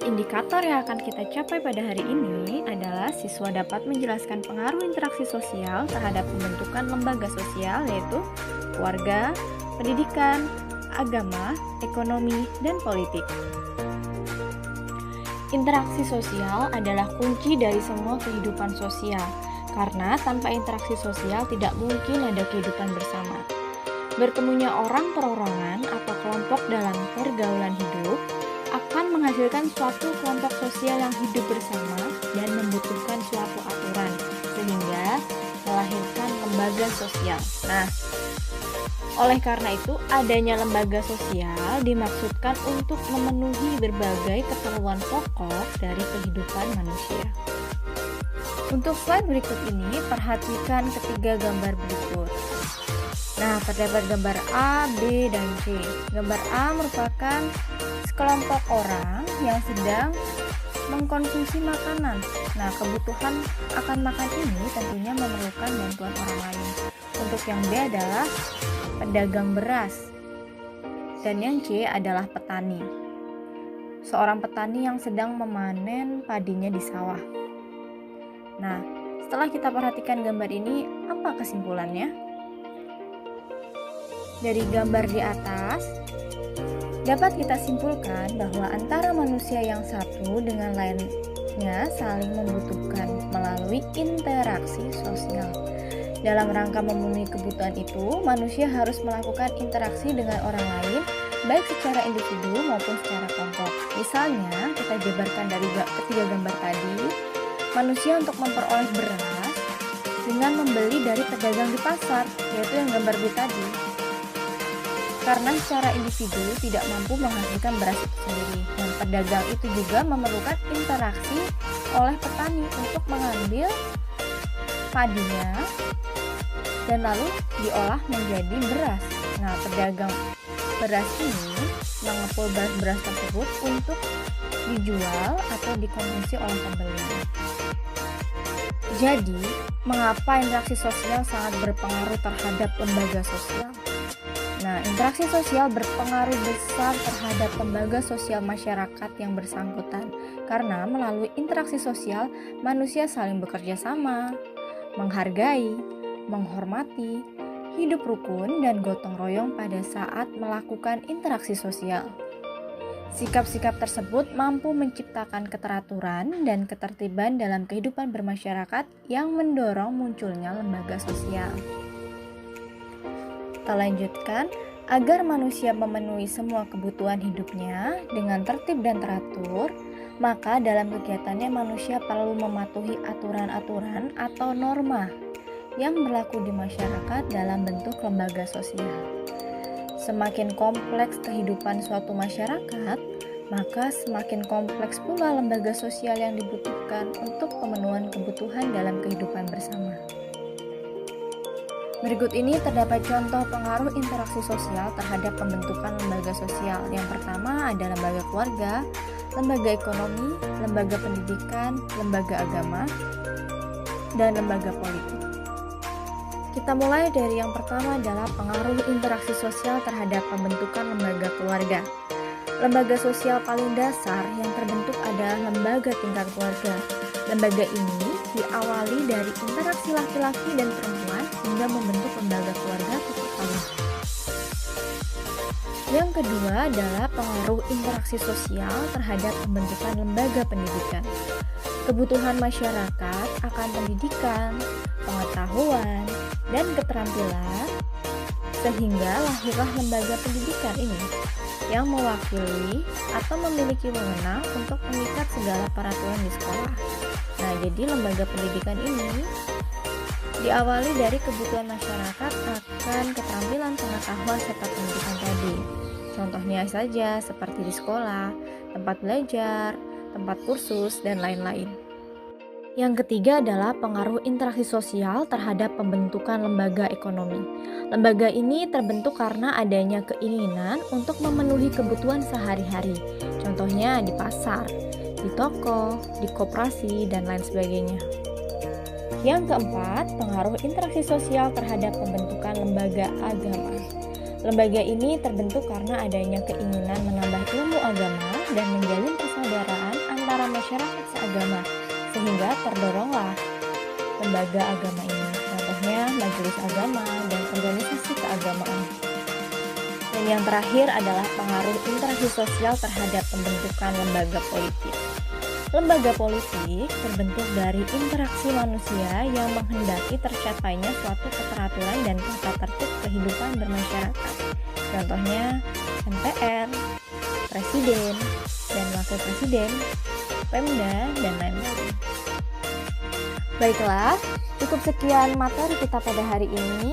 Indikator yang akan kita capai pada hari ini adalah siswa dapat menjelaskan pengaruh interaksi sosial terhadap pembentukan lembaga sosial, yaitu keluarga, pendidikan, agama, ekonomi, dan politik. Interaksi sosial adalah kunci dari semua kehidupan sosial, karena tanpa interaksi sosial tidak mungkin ada kehidupan bersama. Bertemunya orang perorangan atau kelompok dalam pergaulan hidup akan menghasilkan suatu kelompok sosial yang hidup bersama dan membutuhkan suatu aturan, sehingga melahirkan lembaga sosial. Nah, oleh karena itu, adanya lembaga sosial dimaksudkan untuk memenuhi berbagai keperluan pokok dari kehidupan manusia. Untuk slide berikut ini, perhatikan ketiga gambar berikut. Nah, terdapat gambar A, B, dan C. Gambar A merupakan sekelompok orang yang sedang mengkonsumsi makanan. Nah, kebutuhan akan makan ini tentunya memerlukan bantuan orang lain. Untuk yang B adalah pedagang beras. Dan yang C adalah petani. Seorang petani yang sedang memanen padinya di sawah. Nah, setelah kita perhatikan gambar ini, apa kesimpulannya? Dari gambar di atas, dapat kita simpulkan bahwa antara manusia yang satu dengan lainnya saling membutuhkan melalui interaksi sosial. Dalam rangka memenuhi kebutuhan itu, manusia harus melakukan interaksi dengan orang lain, baik secara individu maupun secara kelompok. Misalnya, kita jabarkan dari ketiga gambar tadi, manusia untuk memperoleh beras dengan membeli dari pedagang di pasar, yaitu yang gambar B tadi. Karena secara individu tidak mampu menghasilkan beras itu sendiri. Dan pedagang itu juga memerlukan interaksi oleh petani untuk mengambil padinya dan lalu diolah menjadi beras. Nah, pedagang beras ini mengepul beras tersebut untuk dijual atau dikonsumsi oleh pembeli. Jadi, mengapa interaksi sosial sangat berpengaruh terhadap lembaga sosial? Nah, interaksi sosial berpengaruh besar terhadap lembaga sosial masyarakat yang bersangkutan karena melalui interaksi sosial manusia saling bekerja sama, menghargai, menghormati, hidup rukun dan gotong royong pada saat melakukan interaksi sosial. Sikap-sikap tersebut mampu menciptakan keteraturan dan ketertiban dalam kehidupan bermasyarakat yang mendorong munculnya lembaga sosial. Kita lanjutkan, agar manusia memenuhi semua kebutuhan hidupnya dengan tertib dan teratur, maka dalam kegiatannya manusia perlu mematuhi aturan-aturan atau norma yang berlaku di masyarakat dalam bentuk lembaga sosial. Semakin kompleks kehidupan suatu masyarakat, maka semakin kompleks pula lembaga sosial yang dibutuhkan untuk pemenuhan kebutuhan dalam kehidupan bersama. Berikut ini terdapat contoh pengaruh interaksi sosial terhadap pembentukan lembaga sosial. Yang pertama ada lembaga keluarga, lembaga ekonomi, lembaga pendidikan, lembaga agama, dan lembaga politik. Kita mulai dari yang pertama adalah pengaruh interaksi sosial terhadap pembentukan lembaga keluarga. Lembaga sosial paling dasar yang terbentuk adalah lembaga tingkat keluarga. Lembaga ini diawali dari interaksi laki-laki dan perempuan hingga membentuk lembaga keluarga keperluan. Yang kedua adalah pengaruh interaksi sosial terhadap pembentukan lembaga pendidikan. Kebutuhan masyarakat akan pendidikan, pengetahuan, dan keterampilan sehingga lahirlah lembaga pendidikan ini yang mewakili atau memiliki wewenang untuk mengikat segala peraturan di sekolah. Nah, jadi lembaga pendidikan ini diawali dari kebutuhan masyarakat akan keterampilan, pengetahuan, serta pendidikan tadi. Contohnya saja seperti di sekolah, tempat belajar, tempat kursus, dan lain-lain. Yang ketiga adalah pengaruh interaksi sosial terhadap pembentukan lembaga ekonomi. Lembaga ini terbentuk karena adanya keinginan untuk memenuhi kebutuhan sehari-hari. Contohnya di pasar, di toko, di koperasi, dan lain sebagainya. Yang keempat, pengaruh interaksi sosial terhadap pembentukan lembaga agama. Lembaga ini terbentuk karena adanya keinginan menambah ilmu agama dan menjalin persaudaraan masyarakat seagama, sehingga terdoronglah lembaga agama ini. Contohnya majelis agama dan organisasi keagamaan. Dan yang terakhir adalah pengaruh interaksi sosial terhadap pembentukan lembaga politik. Lembaga politik terbentuk dari interaksi manusia yang menghendaki tercapainya suatu keteraturan dan tata tertib kehidupan bermasyarakat. Contohnya MPR, Presiden, dan Wakil Presiden, Pemda, dan lain-lain. Baiklah, cukup sekian materi kita pada hari ini.